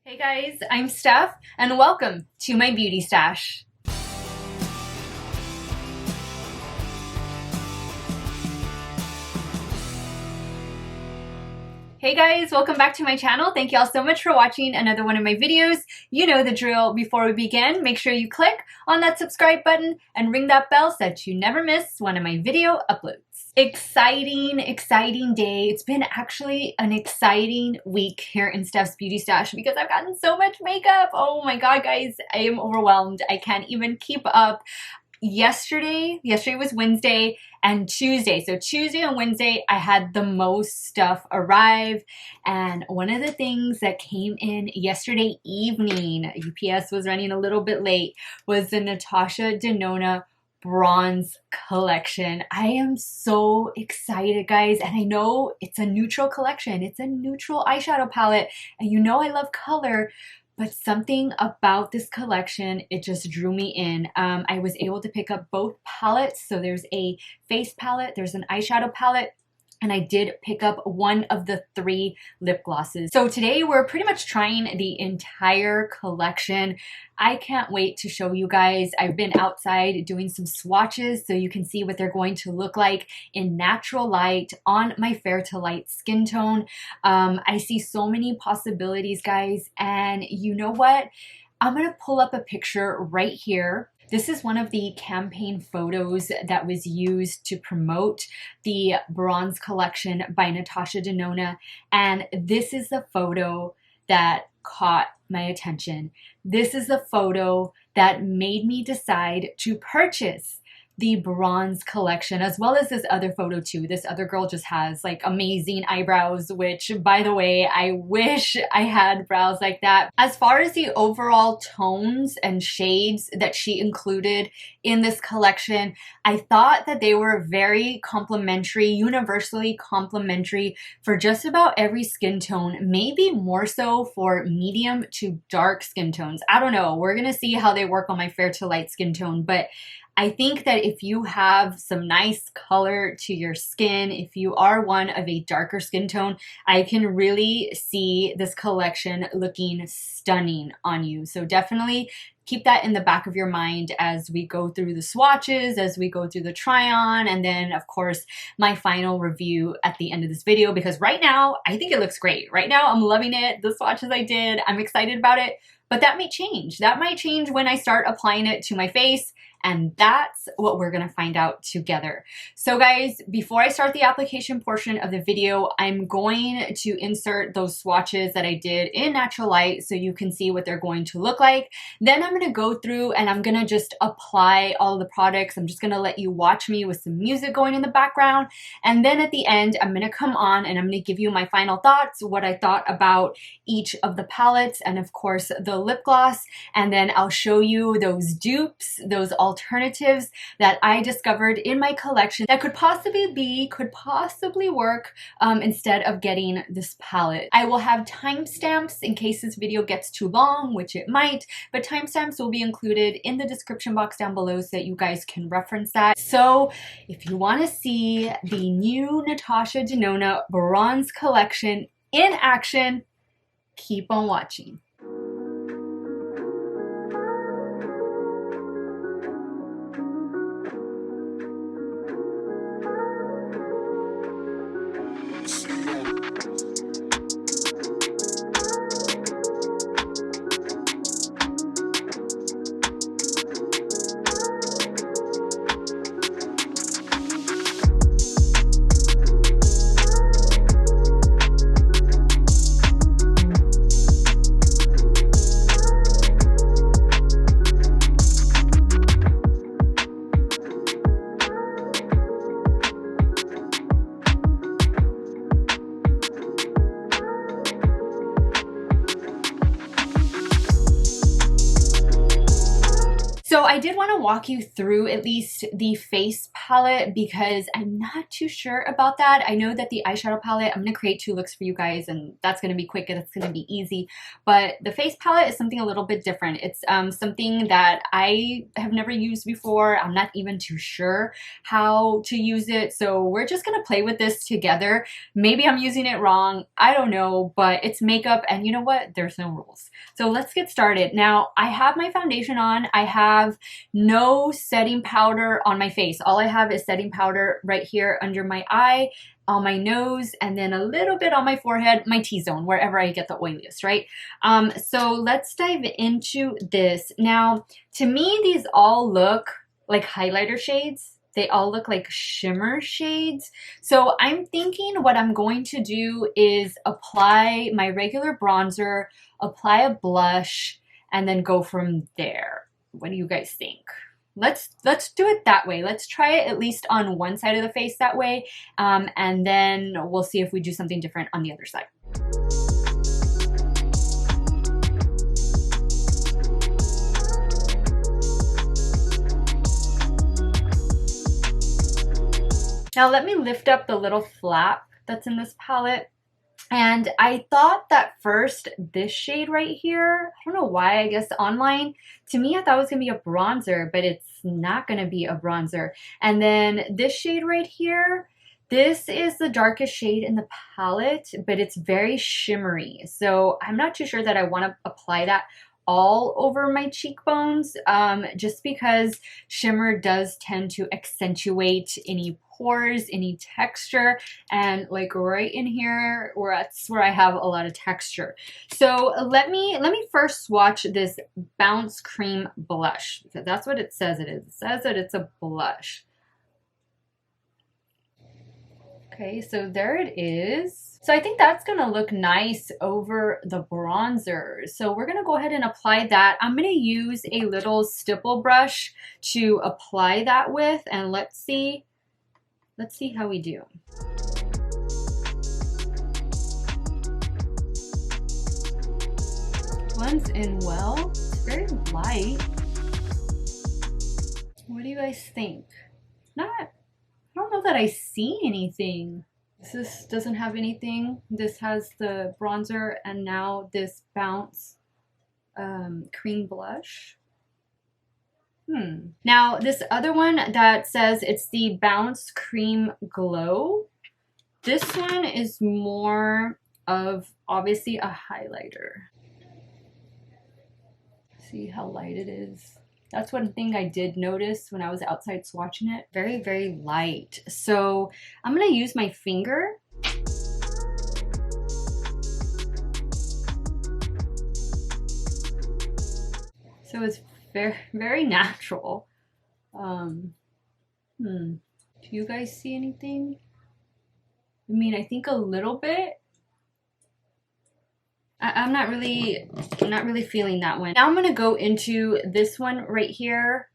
Hey guys, I'm Steff, and welcome to my beauty stash. Hey guys, welcome back to my channel. Thank you all so much for watching another one of my videos. You know the drill. Before we begin, make sure you click on that subscribe button and ring that bell so that you never miss one of my video uploads. Exciting day. It's been actually an exciting week here in Steff's Beauty Stash because I've gotten so much makeup. Oh my god, guys, I am overwhelmed. I can't even keep up. Yesterday was Wednesday and Tuesday. So Tuesday and Wednesday, I had the most stuff arrive. And one of the things that came in yesterday evening, UPS was running a little bit late, was the Natasha Denona bronze collection. I am so excited, guys, and I know it's a neutral collection. It's a neutral eyeshadow palette, and you know I love color, but something about this collection, it just drew me in. I was able to pick up both palettes. So there's a face palette, there's an eyeshadow palette, and I did pick up one of the 3 lip glosses. So today we're pretty much trying the entire collection. I can't wait to show you guys. I've been outside doing some swatches so you can see what they're going to look like in natural light on my fair to light skin tone. I see so many possibilities, guys, and you know what? I'm gonna pull up a picture right here. This is one of the campaign photos that was used to promote the bronze collection by Natasha Denona. And this is the photo that caught my attention. This is the photo that made me decide to purchase the bronze collection, as well as this other photo too. This other girl just has like amazing eyebrows, which, by the way, I wish I had brows like that. As far as the overall tones and shades that she included in this collection, I thought that they were very complementary, universally complementary for just about every skin tone, maybe more so for medium to dark skin tones. I don't know. We're gonna see how they work on my fair to light skin tone, but I think that if you have some nice color to your skin, if you are one of a darker skin tone, I can really see this collection looking stunning on you. So definitely keep that in the back of your mind as we go through the swatches, as we go through the try-on, and then, of course, my final review at the end of this video, because right now, I think it looks great. Right now, I'm loving it. The swatches I did, I'm excited about it, but that may change. That might change when I start applying it to my face, and that's what we're gonna find out together. So guys, before I start the application portion of the video, I'm going to insert those swatches that I did in natural light so you can see what they're going to look like. Then I'm gonna go through and I'm gonna just apply all the products. I'm just gonna let you watch me with some music going in the background. And then at the end, I'm gonna come on and I'm gonna give you my final thoughts, what I thought about each of the palettes, and of course the lip gloss. And then I'll show you those dupes, those alternatives that I discovered in my collection that could possibly work instead of getting this palette. I will have timestamps in case this video gets too long, which it might, but timestamps will be included in the description box down below so that you guys can reference that. So if you want to see the new Natasha Denona bronze collection in action, keep on watching. So I did want to walk you through at least the face palette because I'm not too sure about that. I know that the eyeshadow palette, I'm going to create 2 looks for you guys, and that's going to be quick and it's going to be easy. But the face palette is something a little bit different. It's something that I have never used before. I'm not even too sure how to use it. So we're just going to play with this together. Maybe I'm using it wrong. I don't know, but it's makeup, and you know what? There's no rules. So let's get started. Now I have my foundation on. I have no setting powder on my face. All I have is setting powder right here under my eye, on my nose, and then a little bit on my forehead, my T-zone, wherever I get the oiliest, right? So let's dive into this. Now, to me, these all look like highlighter shades. They all look like shimmer shades. So I'm thinking what I'm going to do is apply my regular bronzer, apply a blush, and then go from there. What do you guys think? Let's do it that way. Let's try it at least on one side of the face that way, and then we'll see if we do something different on the other side. Now let me lift up the little flap that's in this palette. And I thought that first, this shade right here, I don't know why, I guess online, to me I thought it was going to be a bronzer, but it's not going to be a bronzer. And then this shade right here, this is the darkest shade in the palette, but it's very shimmery. So I'm not too sure that I want to apply that all over my cheekbones, just because shimmer does tend to accentuate any pores, any texture, and like right in here, that's where I have a lot of texture. So let me first swatch this Bounce Cream blush, because that's what it says it is. It says that it's a blush. Okay, so there it is. So I think that's gonna look nice over the bronzer. So we're gonna go ahead and apply that. I'm gonna use a little stipple brush to apply that with, and let's see how we do. Blends in well. It's very light. What do you guys think? I don't know that I see anything. This doesn't have anything. This has the bronzer and now this Bounce cream blush. Now this other one that says it's the Bounce Cream Glow, this one is more of obviously a highlighter. See how light it is? That's one thing I did notice when I was outside swatching it. Very, very light. So I'm gonna use my finger. So it's very, very natural. Do you guys see anything? I mean, I think a little bit. I'm not really feeling that one. Now I'm gonna go into this one right here.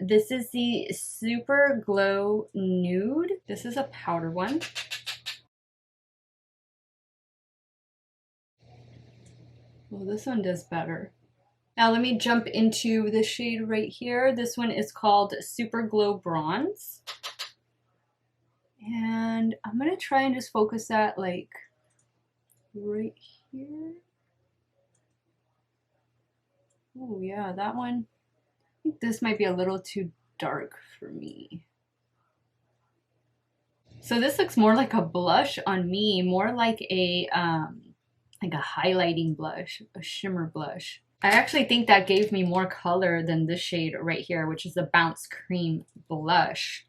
This is the Super Glow Nude. This is a powder one. Well, this one does better. Now let me jump into the shade right here. This one is called Super Glow Bronze. And I'm gonna try and just focus that like right here. Oh yeah, that one. I think this might be a little too dark for me. So this looks more like a blush on me, more like a highlighting blush, a shimmer blush. I actually think that gave me more color than this shade right here, which is the Bounce Cream Blush.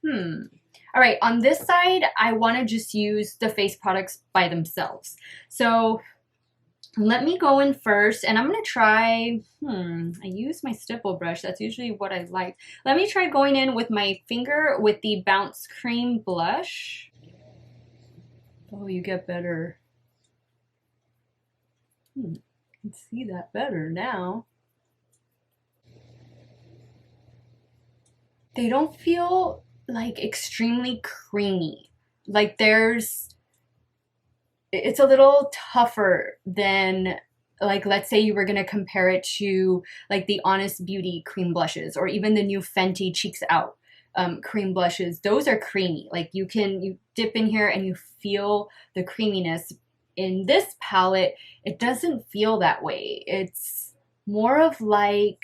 All right, on this side, I want to just use the face products by themselves. So let me go in first, and I'm going to try, I use my stipple brush. That's usually what I like. Let me try going in with my finger with the Bounce Cream Blush. Oh, you get better. I can see that better now. They don't feel like extremely creamy. Like it's a little tougher than like let's say you were going to compare it to like the Honest Beauty cream blushes, or even the new Fenty Cheeks Out cream blushes. Those are creamy. Like you dip in here and you feel the creaminess. In this palette, it doesn't feel that way. It's more of like,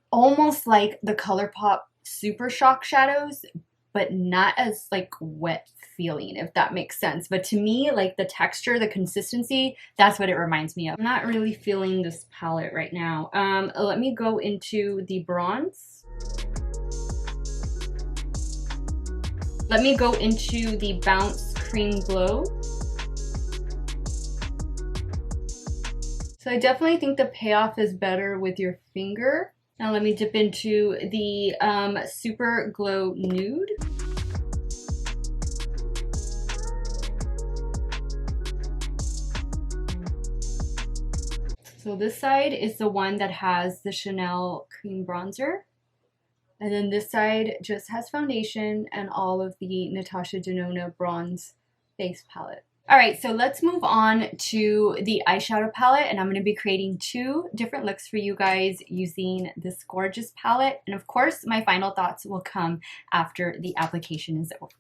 almost like the ColourPop Super Shock shadows, but not as like wet feeling, if that makes sense. But to me, like the texture, the consistency, that's what it reminds me of. I'm not really feeling this palette right now. Let me go into the bronze. Let me go into the Bounce Cream Glow. So I definitely think the payoff is better with your finger. Now let me dip into the Super Glow Nude. So this side is the one that has the Chanel cream bronzer. And then this side just has foundation and all of the Natasha Denona bronze face palette. All right, so let's move on to the eyeshadow palette, and I'm going to be creating 2 different looks for you guys using this gorgeous palette. And of course, my final thoughts will come after the application is over.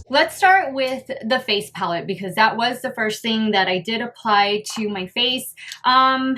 Let's start with the face palette because that was the first thing that I did apply to my face. To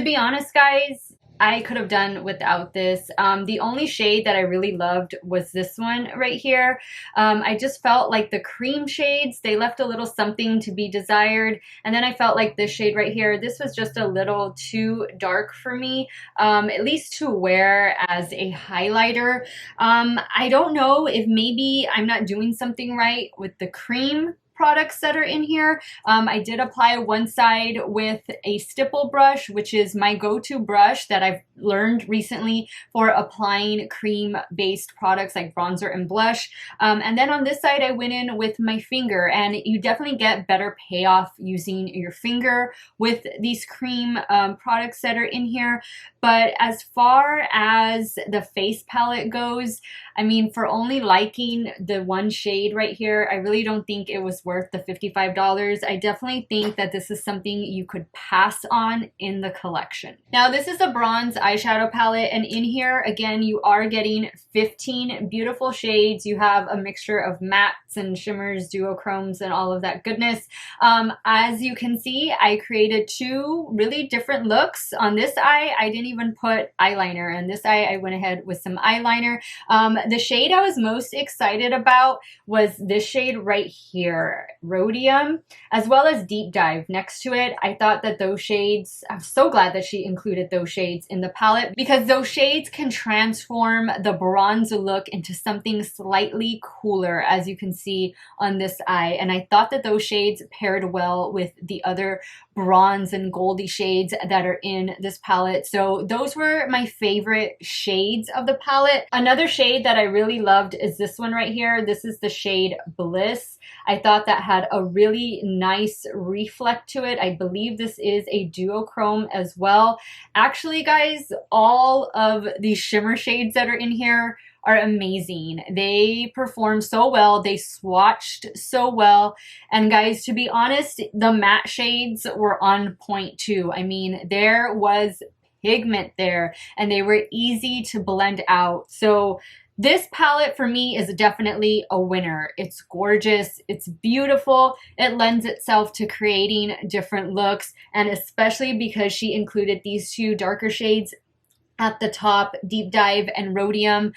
be honest, guys, I could have done without this. The only shade that I really loved was this one right here. I just felt like the cream shades, they left a little something to be desired. And then I felt like this shade right here, this was just a little too dark for me, at least to wear as a highlighter. I don't know if maybe I'm not doing something right with the cream products that are in here. I did apply one side with a stipple brush, which is my go-to brush that I've learned recently for applying cream-based products like bronzer and blush. And then on this side, I went in with my finger, and you definitely get better payoff using your finger with these cream products that are in here. But as far as the face palette goes, I mean, for only liking the one shade right here, I really don't think it was worth the $55. I definitely think that this is something you could pass on in the collection. Now, this is a bronze eyeshadow palette, and in here, again, you are getting 15 beautiful shades. You have a mixture of mattes and shimmers, duochromes, and all of that goodness. As you can see, I created two really different looks. On this eye, I didn't even put eyeliner, and this eye, I went ahead with some eyeliner. The shade I was most excited about was this shade right here, Rhodium, as well as Deep Dive next to it. I thought that those shades, I'm so glad that she included those shades in the palette, because those shades can transform the bronze look into something slightly cooler, as you can see on this eye. And I thought that those shades paired well with the other bronze and goldy shades that are in this palette. So those were my favorite shades of the palette. Another shade that I really loved is this one right here. This is the shade Bliss. I thought that had a really nice reflect to it. I believe this is a duochrome as well. Actually, guys, all of these shimmer shades that are in here are amazing. They perform so well. They swatched so well. And guys, to be honest, the matte shades were on point too. I mean, there was pigment there and they were easy to blend out. So this palette for me is definitely a winner. It's gorgeous, it's beautiful, it lends itself to creating different looks, and especially because she included these two darker shades at the top, Deep Dive and Rhodium.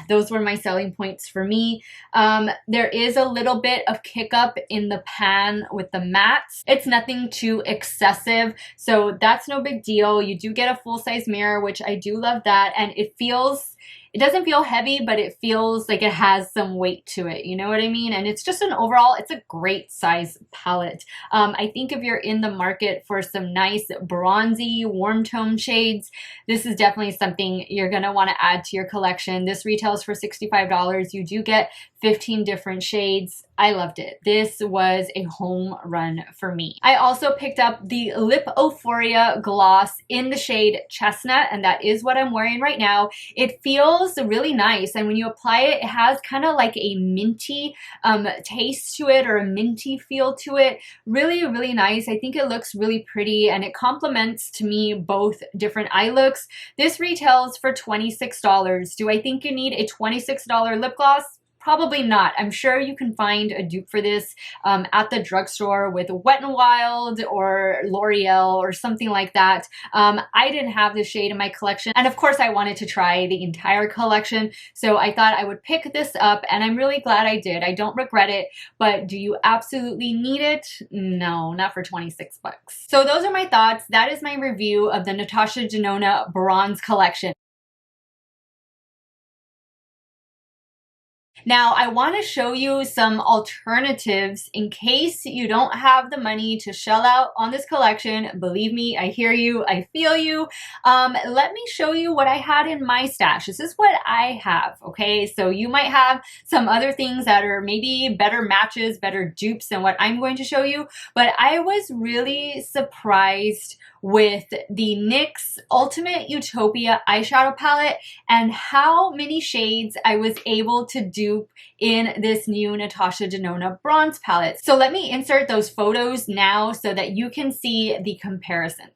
Those were my selling points for me. There is a little bit of kick up in the pan with the mattes. It's nothing too excessive, so that's no big deal. You do get a full-size mirror, which I do love that, and it doesn't feel heavy, but it feels like it has some weight to it. You know what I mean? And it's just overall, it's a great size palette. I think if you're in the market for some nice bronzy, warm tone shades, this is definitely something you're going to want to add to your collection. This retails for $65. You do get 15 different shades. I loved it. This was a home run for me. I also picked up the Lip Oh-Phoria gloss in the shade Chestnut, and that is what I'm wearing right now. It feels really nice, and when you apply it, it has kind of like a minty taste to it, or a minty feel to it. Really, really nice. I think it looks really pretty, and it complements to me both different eye looks. This retails for $26. Do I think you need a $26 lip gloss? Probably not. I'm sure you can find a dupe for this at the drugstore with Wet n Wild or L'Oreal or something like that. I didn't have this shade in my collection, and of course I wanted to try the entire collection, so I thought I would pick this up, and I'm really glad I did. I don't regret it, but do you absolutely need it? No, not for 26 bucks. So those are my thoughts. That is my review of the Natasha Denona Bronze collection. Now, I want to show you some alternatives in case you don't have the money to shell out on this collection. Believe me, I hear you, I feel you. Let me show you what I had in my stash. This is what I have, okay? So you might have some other things that are maybe better matches, better dupes than what I'm going to show you, but I was really surprised with the NYX Ultimate Utopia eyeshadow palette and how many shades I was able to dupe in this new Natasha Denona bronze palette. So let me insert those photos now so that you can see the comparisons.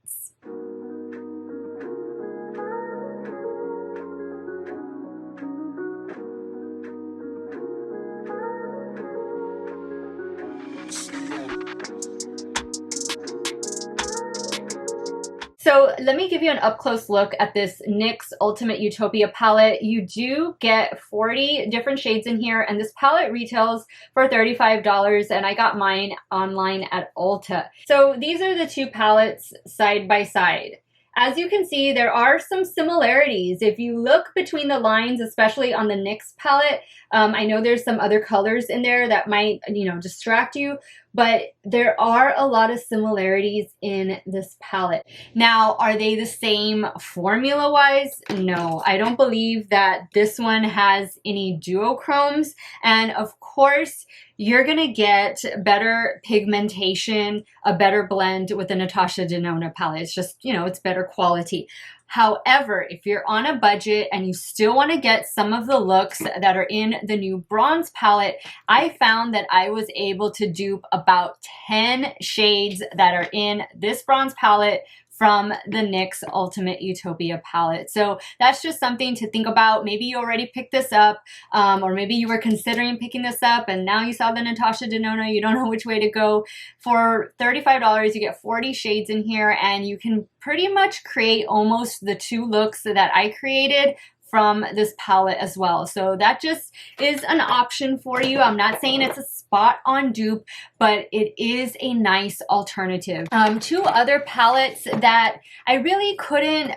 So So let me give you an up-close look at this NYX Ultimate Utopia palette. You do get 40 different shades in here, and this palette retails for $35, and I got mine online at Ulta. So these are the two palettes side by side. As you can see, there are some similarities. If you look between the lines, especially on the NYX palette, I know there's some other colors in there that might, distract you, but there are a lot of similarities in this palette. Now, are they the same formula-wise? No, I don't believe that this one has any duochromes. And of course, you're gonna get better pigmentation, a better blend with the Natasha Denona palette. It's just, it's better quality. However, if you're on a budget and you still want to get some of the looks that are in the new bronze palette, I found that I was able to dupe about 10 shades that are in this bronze palette from the NYX Ultimate Utopia palette. So that's just something to think about. Maybe you already picked this up, or maybe you were considering picking this up and now you saw the Natasha Denona, you don't know which way to go. For $35, you get 40 shades in here, and you can pretty much create almost the two looks that I created from this palette as well. So that just is an option for you. I'm not saying it's a spot on dupe, but it is a nice alternative. Two other palettes that I really couldn't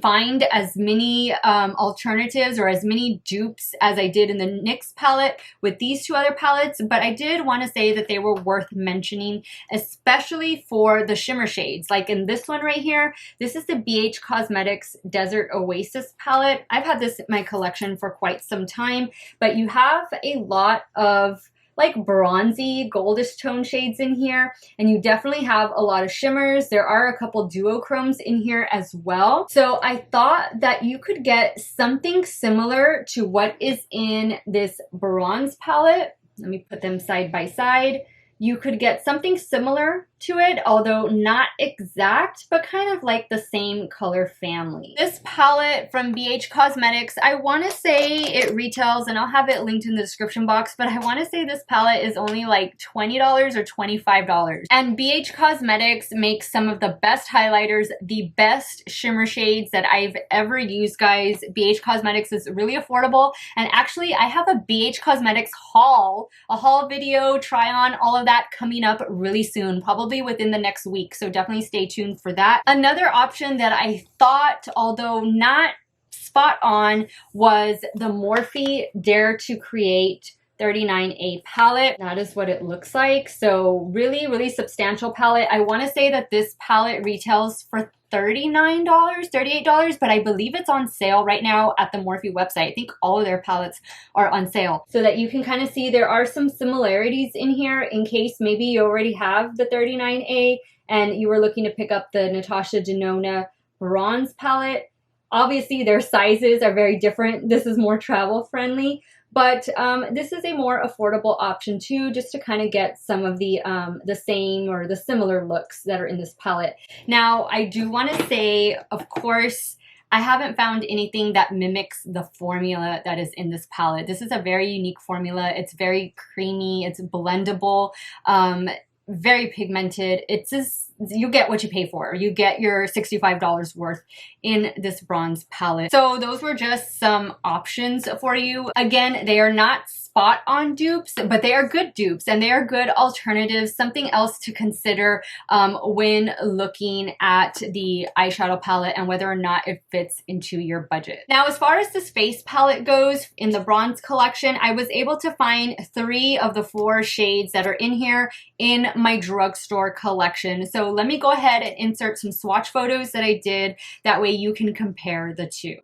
find as many alternatives or as many dupes as I did in the NYX palette with these two other palettes, but I did want to say that they were worth mentioning, especially for the shimmer shades. Like in this one right here, this is the BH Cosmetics Desert Oasis palette. I've had this in my collection for quite some time, but you have a lot of like bronzy goldish tone shades in here, and you definitely have a lot of shimmers. There are a couple duochromes in here as well. So I thought that you could get something similar to what is in this bronze palette. Let me put them side by side. You could get something similar to it, although not exact, but kind of like the same color family. This palette from BH Cosmetics, I want to say it retails, and I'll have it linked in the description box, but I want to say this palette is only like $20 or $25. And BH Cosmetics makes some of the best highlighters, the best shimmer shades that I've ever used, guys. BH Cosmetics is really affordable, and actually I have a BH Cosmetics haul, a haul video, try on, all of that coming up really soon, probably within the next week, so definitely stay tuned for that. Another option that I thought, although not spot on, was the Morphe Dare to Create 39A palette. That is what it looks like. So really, really substantial palette. I want to say that this palette retails for $39, $38, but I believe it's on sale right now at the Morphe website. I think all of their palettes are on sale, so that you can kind of see there are some similarities in here in case maybe you already have the 39A and you were looking to pick up the Natasha Denona bronze palette. Obviously their sizes are very different. This is more travel friendly, but this is a more affordable option too, just to kind of get some of the same or the similar looks that are in this palette. Now, I do want to say, of course, I haven't found anything that mimics the formula that is in this palette. This is a very unique formula. It's very creamy. It's blendable. Very pigmented. It's just, you get what you pay for. You get your $65 worth in this bronze palette. So those were just some options for you. Again, they are not spot on dupes, but they are good dupes and they are good alternatives, something else to consider when looking at the eyeshadow palette and whether or not it fits into your budget. Now, as far as this face palette goes, in the bronze collection, I was able to find 3 of the 4 shades that are in here in my drugstore collection. So let me go ahead and insert some swatch photos that I did. That way you can compare the two.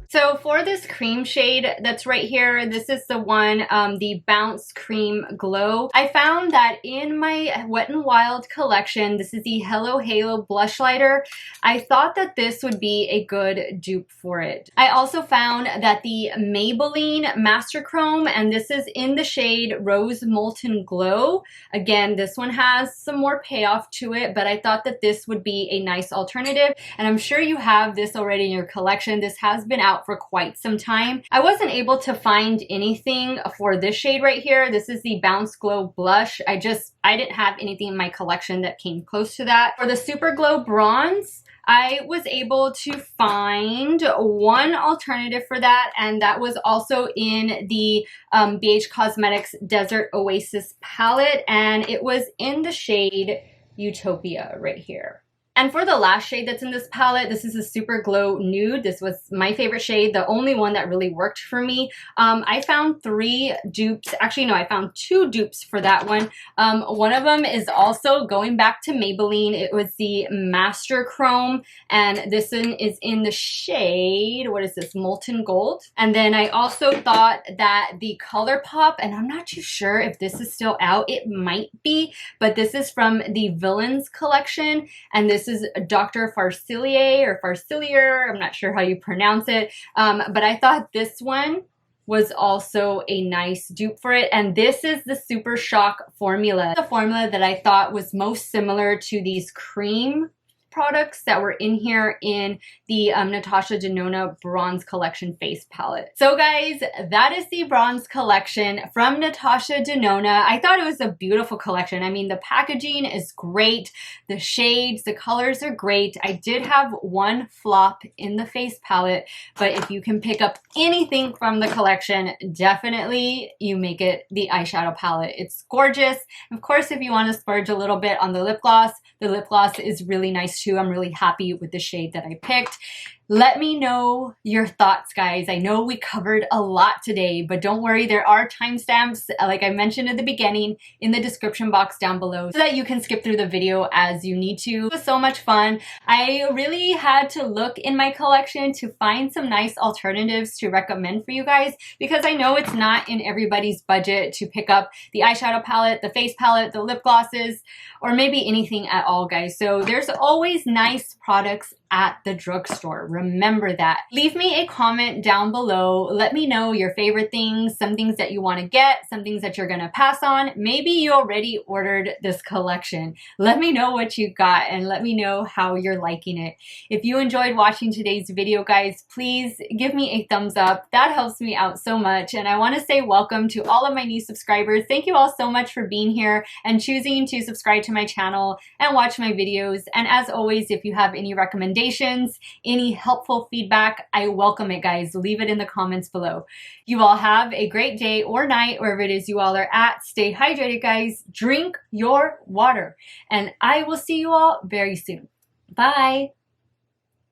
So for this cream shade that's right here, this is the one, the Bounce Cream Glow. I found that in my Wet n Wild collection, this is the Hello Halo Blushlighter. I thought that this would be a good dupe for it. I also found that the Maybelline Master Chrome, and this is in the shade Rose Molten Glow. Again, this one has some more payoff to it, but I thought that this would be a nice alternative. And I'm sure you have this already in your collection. This has been out for quite some time. I wasn't able to find anything for this shade right here. This is the Bounce Glow Blush. I didn't have anything in my collection that came close to that. For the Super Glow Bronze, I was able to find one alternative for that, and that was also in the BH Cosmetics Desert Oasis palette, and it was in the shade Utopia right here. And for the last shade that's in this palette, this is a Super Glow Nude. This was my favorite shade, the only one that really worked for me. I found 3 dupes. Actually, no, I found 2 dupes for that one. One of them is also going back to Maybelline. It was the Master Chrome, and this one is in the shade, what is this, Molten Gold. And then I also thought that the ColourPop, and I'm not too sure if this is still out, it might be, but this is from the Villains collection, and this is Dr. Farcillier, I'm not sure how you pronounce it, but I thought this one was also a nice dupe for it. And this is the Super Shock formula, the formula that I thought was most similar to these cream products that were in here in the Natasha Denona Bronze Collection face palette. So guys, that is the Bronze Collection from Natasha Denona. I thought it was a beautiful collection. I mean, the packaging is great. The shades, the colors are great. I did have one flop in the face palette, but if you can pick up anything from the collection, definitely you make it the eyeshadow palette. It's gorgeous. Of course, if you want to splurge a little bit on the lip gloss is really nice too. I'm really happy with the shade that I picked. Let me know your thoughts, guys. I know we covered a lot today, but don't worry, there are timestamps, like I mentioned at the beginning, in the description box down below so that you can skip through the video as you need to. It was so much fun. I really had to look in my collection to find some nice alternatives to recommend for you guys, because I know it's not in everybody's budget to pick up the eyeshadow palette, the face palette, the lip glosses, or maybe anything at all, guys. So there's always nice products at the drugstore. Remember that. Leave me a comment down below. Let me know your favorite things, some things that you want to get, some things that you're going to pass on. Maybe you already ordered this collection. Let me know what you got and let me know how you're liking it. If you enjoyed watching today's video, guys, please give me a thumbs up. That helps me out so much. And I want to say welcome to all of my new subscribers. Thank you all so much for being here and choosing to subscribe to my channel and watch my videos. And as always, if you have any recommendations, any helpful feedback, I welcome it, guys. Leave it in the comments below. You all have a great day or night, wherever it is you all are at. Stay hydrated, guys. Drink your water. And I will see you all very soon. Bye.